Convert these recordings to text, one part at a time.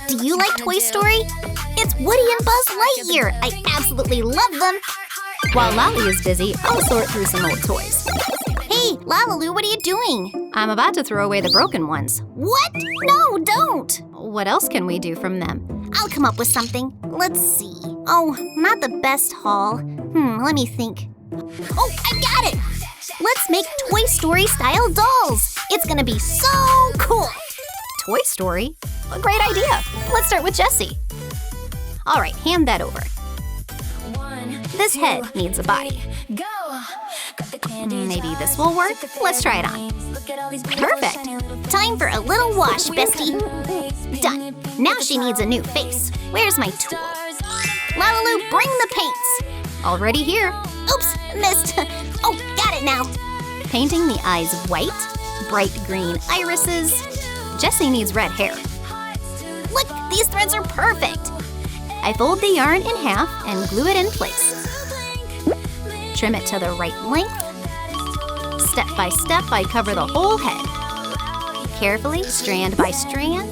Do you like Toy Story? It's Woody and Buzz Lightyear. I absolutely love them. While Lali is busy, I'll sort through some old toys. Hey, LaLiLu, what are you doing? I'm about to throw away the broken ones. What? No, don't. What else can we do from them? I'll come up with something. Let's see. Oh, not the best haul. Let me think. Oh, I got it! Let's make Toy Story style dolls. It's gonna be so cool. Toy Story? A great idea. Let's start with Jessie. All right, hand that over. This head needs a body. Maybe this will work. Let's try it on. Perfect. Time for a little wash, bestie. Done. Now she needs a new face. Where's my tool? LaLiLu, bring the paints. Already here. Oops, missed. Oh, got it now. Painting the eyes white, bright green irises. Jessie needs red hair. Look, these threads are perfect. I fold the yarn in half and glue it in place. Trim it to the right length. Step by step, I cover the whole head. Carefully, strand by strand.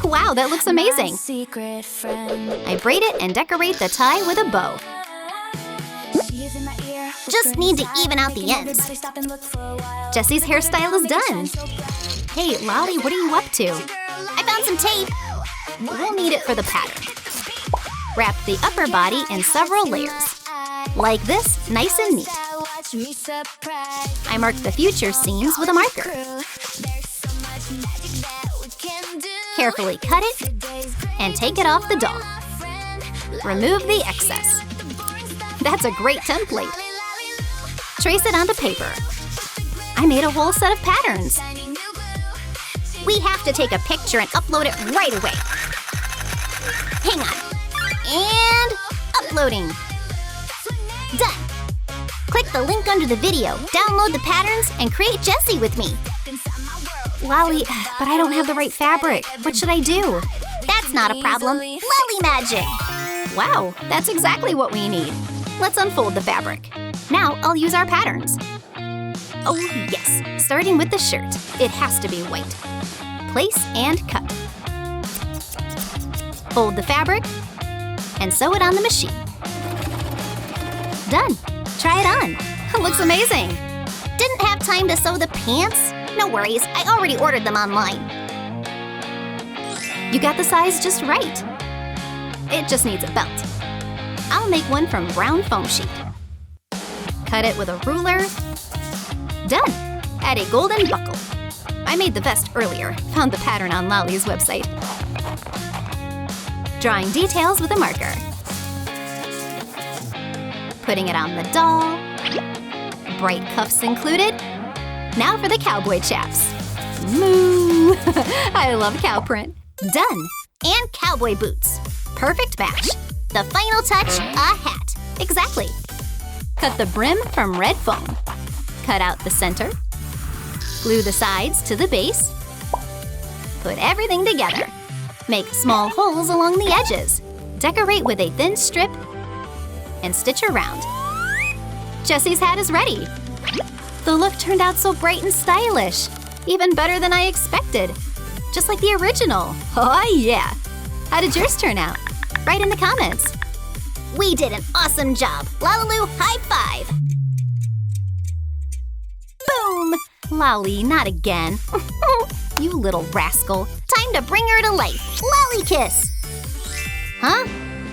Wow, that looks amazing. I braid it and decorate the tie with a bow. Just need to even out the ends. Jessie's hairstyle is done. Hey, Lali, what are you up to? I found some tape. We'll need it for the pattern. Wrap the upper body in several layers. Like this, nice and neat. I mark the future seams with a marker. Carefully cut it and take it off the doll. Remove the excess. That's a great template. Trace it onto paper. I made a whole set of patterns. We have to take a picture and upload it right away. Hang on. And uploading. Done. Click the link under the video, download the patterns, and create Jessie with me. Lali, but I don't have the right fabric. What should I do? That's not a problem. Lali magic. Wow, that's exactly what we need. Let's unfold the fabric. Now I'll use our patterns. Oh yes, starting with the shirt. It has to be white. Place and cut. Fold the fabric and sew it on the machine. Done. Try it on. It looks amazing. Didn't have time to sew the pants? No worries, I already ordered them online. You got the size just right. It just needs a belt. I'll make one from brown foam sheet. Cut it with a ruler. Done. Add a golden buckle. I made the vest earlier. Found the pattern on Lali's website. Drawing details with a marker. Putting it on the doll. Bright cuffs included. Now for the cowboy chaps. Moo! I love cow print. Done. And cowboy boots. Perfect match. The final touch, a hat. Exactly. Cut the brim from red foam. Cut out the center. Glue the sides to the base. Put everything together. Make small holes along the edges. Decorate with a thin strip and stitch around. Jessie's hat is ready. The look turned out so bright and stylish. Even better than I expected. Just like the original. Oh yeah. How did yours turn out? Write in the comments. We did an awesome job. LaLiLu, high five. Boom! Lali, not again. You little rascal. Time to bring her to life. Lali kiss. Huh?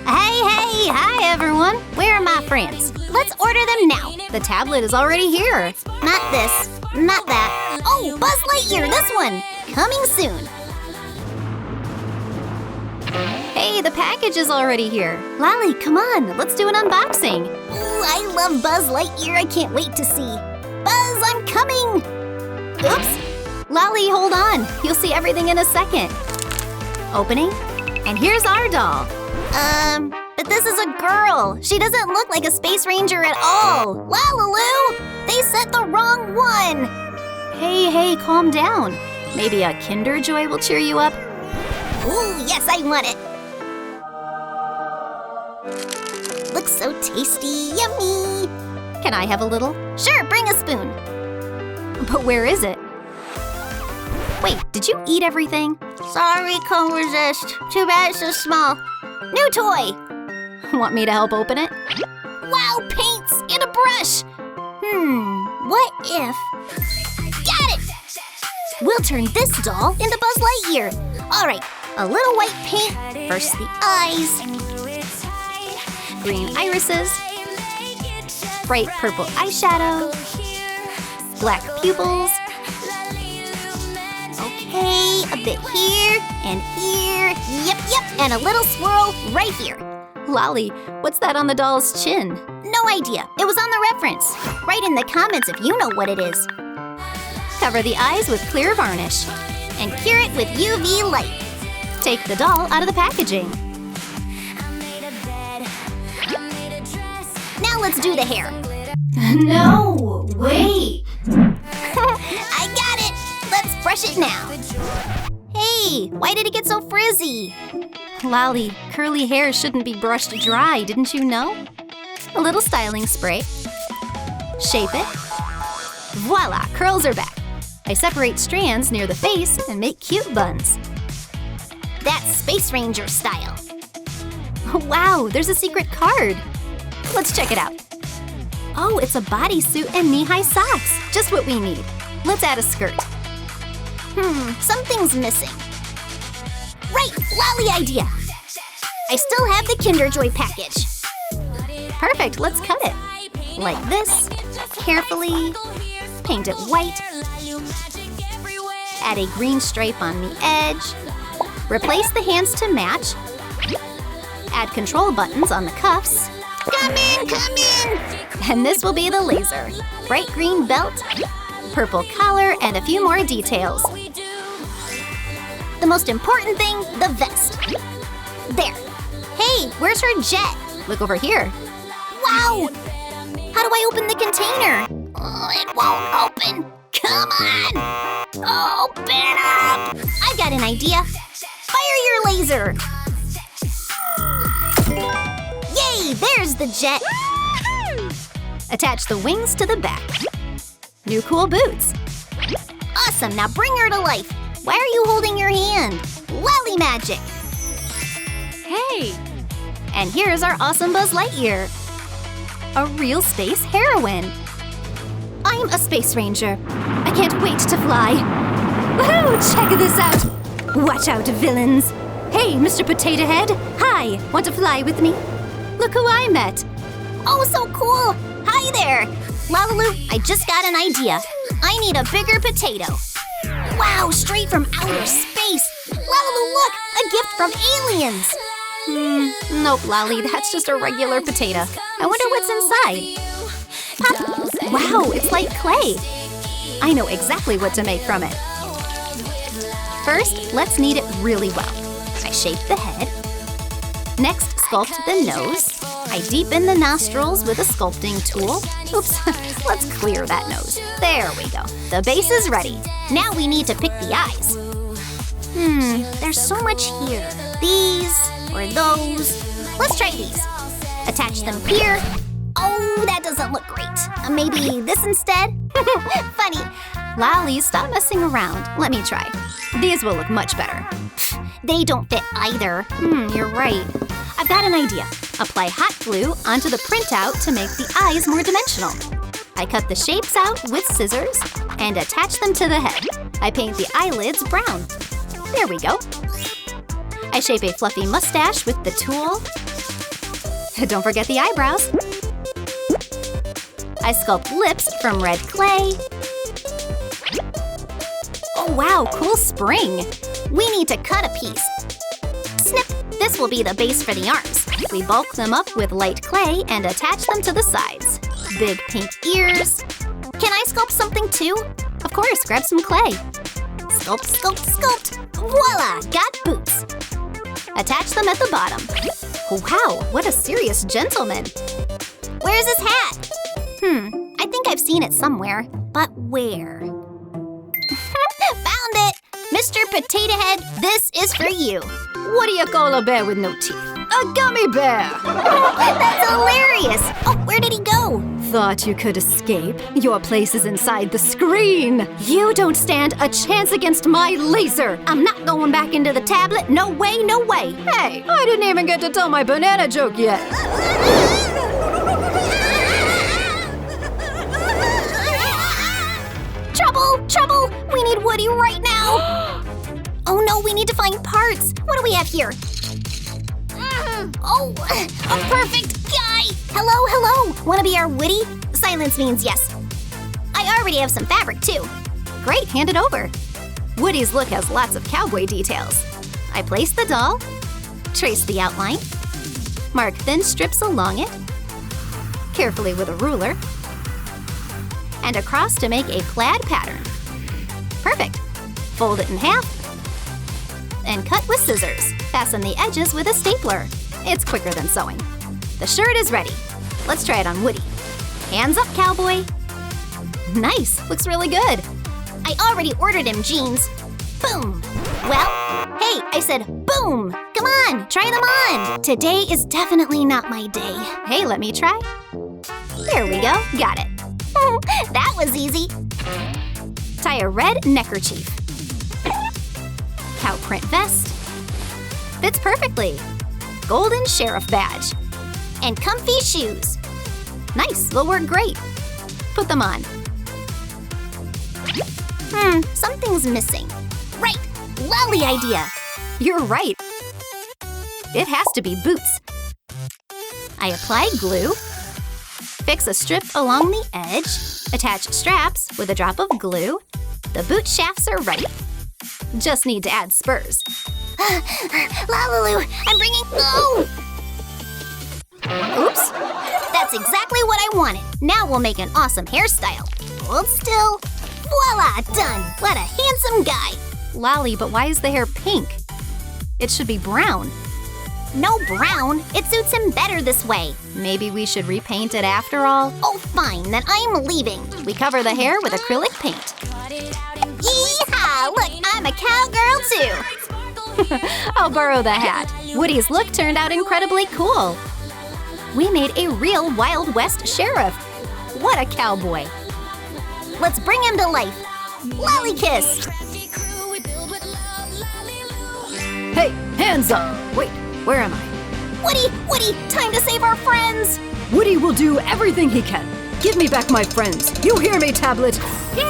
Hey, hi everyone. Where are my friends? Let's order them now. The tablet is already here. Not this, not that. Oh, Buzz Lightyear, this one. Coming soon. Hey, the package is already here. Lali, come on, let's do an unboxing. Ooh, I love Buzz Lightyear. I can't wait to see. Buzz, I'm coming. Oops. Lali, hold on. You'll see everything in a second. Opening, and here's our doll. But this is a girl. She doesn't look like a Space Ranger at all. LaLiLu, they sent the wrong one. Hey, calm down. Maybe a Kinder Joy will cheer you up. Ooh, yes, I want it. Looks so tasty, yummy. Can I have a little? Sure, bring a spoon. But where is it? Wait, did you eat everything? Sorry, can't resist. Too bad it's so small. New toy! Want me to help open it? Wow, paints and a brush! What if... Got it! We'll turn this doll into Buzz Lightyear. All right, a little white paint. First the eyes. Green irises. Bright purple eyeshadow. Black pupils. Okay, a bit here and here. Yep, and a little swirl right here. Lali, what's that on the doll's chin? No idea. It was on the reference. Write in the comments if you know what it is. Cover the eyes with clear varnish. And cure it with UV light. Take the doll out of the packaging. Now let's do the hair. No, wait. I got it. Let's brush it now. Hey, why did it get so frizzy? Lali, curly hair shouldn't be brushed dry, didn't you know? A little styling spray. Shape it. Voila, curls are back. I separate strands near the face and make cute buns. That's Space Ranger style. Wow, there's a secret card. Let's check it out. Oh, it's a bodysuit and knee-high socks. Just what we need. Let's add a skirt. Something's missing. Right, Lali idea. I still have the Kinder Joy package. Perfect, let's cut it. Like this, carefully. Paint it white. Add a green stripe on the edge. Replace the hands to match. Add control buttons on the cuffs. Come in! And this will be the laser. Bright green belt, purple collar, and a few more details. The most important thing, the vest. There. Hey, where's her jet? Look over here. Wow! How do I open the container? Oh, it won't open. Come on! Open up! I've got an idea. Fire your laser! Yay! There's the jet. Attach the wings to the back. New cool boots. Awesome, now bring her to life. Why are you holding your hand? Lali magic! Hey! And here's our awesome Buzz Lightyear. A real space heroine. I'm a space ranger. I can't wait to fly. Woohoo! Check this out! Watch out, villains! Hey, Mr. Potato Head! Hi! Want to fly with me? Look who I met! Oh, so cool! Hi there! LaLiLu, I just got an idea. I need a bigger potato. Wow, straight from outer space! LaLiLu, look! A gift from aliens! Nope, Lali, that's just a regular potato. I wonder what's inside. Pop! Wow, it's like clay. I know exactly what to make from it. First, let's knead it really well. I shape the head. Next, sculpt the nose. I deepen the nostrils with a sculpting tool. Oops, let's clear that nose. There we go. The base is ready. Now we need to pick the eyes. There's so much here. These or those. Let's try these. Attach them here. Oh, that doesn't look great. Maybe this instead? Funny. Lali, stop messing around. Let me try. These will look much better. They don't fit either. You're right. I've got an idea. Apply hot glue onto the printout to make the eyes more dimensional. I cut the shapes out with scissors and attach them to the head. I paint the eyelids brown. There we go. I shape a fluffy mustache with the tool. Don't forget the eyebrows. I sculpt lips from red clay. Oh wow, cool spring. We need to cut a piece. Snip! This will be the base for the arms. We bulk them up with light clay and attach them to the sides. Big pink ears. Can I sculpt something too? Of course, grab some clay. Sculpt, sculpt, sculpt. Voila, got boots. Attach them at the bottom. Wow, what a serious gentleman. Where's his hat? I think I've seen it somewhere, but where? Found it! Mr. Potato Head, this is for you. What do you call a bear with no teeth? A gummy bear! That's hilarious! Oh, where did he go? thought you could escape? Your place is inside the screen! You don't stand a chance against my laser! I'm not going back into the tablet, no way, no way! Hey, I didn't even get to tell my banana joke yet! Trouble! Trouble! We need Woody right now! Oh no, we need to find parts! What do we have here? Oh, a perfect guy! Hello, hello! Wanna be our Woody? Silence means yes. I already have some fabric too. Great, hand it over. Woody's look has lots of cowboy details. I place the doll, trace the outline, mark thin strips along it, carefully with a ruler, and across to make a plaid pattern. Perfect. Fold it in half and cut with scissors. Fasten the edges with a stapler. It's quicker than sewing. The shirt is ready. Let's try it on Woody. Hands up, cowboy. Nice, looks really good. I already ordered him jeans. Boom! Well, hey, I said boom! Come on, try them on! Today is definitely not my day. Hey, let me try. There we go, got it. That was easy. Tie a red neckerchief. Cow print vest. Fits perfectly. Golden sheriff badge. And comfy shoes. Nice, will work great. Put them on. Something's missing. Right, Lali idea. You're right. It has to be boots. I apply glue. Fix a strip along the edge. Attach straps with a drop of glue. The boot shafts are ready. Just need to add spurs. LaLiLu, I'm bringing... Oh! Oops. That's exactly what I wanted. Now we'll make an awesome hairstyle. Hold still. Voila, done. What a handsome guy. Lali, but why is the hair pink? It should be brown. No brown. It suits him better this way. Maybe we should repaint it after all? Oh, fine. Then I'm leaving. We cover the hair with acrylic paint. Yeehaw! Look, I'm a cowgirl too. I'll borrow the hat. Woody's look turned out incredibly cool. We made a real Wild West sheriff. What a cowboy. Let's bring him to life. Lali kiss. Hey, hands up. Wait, where am I? Woody, time to save our friends. Woody will do everything he can. Give me back my friends. You hear me, tablet? Yay!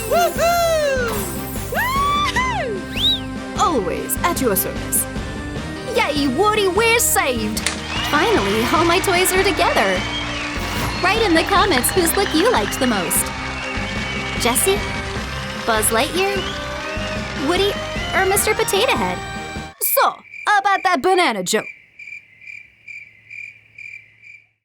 Woohoo! Always at your service. Yay, Woody, we're saved. Finally, all my toys are together. Write in the comments whose look you liked the most. Jessie, Buzz Lightyear, Woody, or Mr. Potato Head. So, about that banana joke.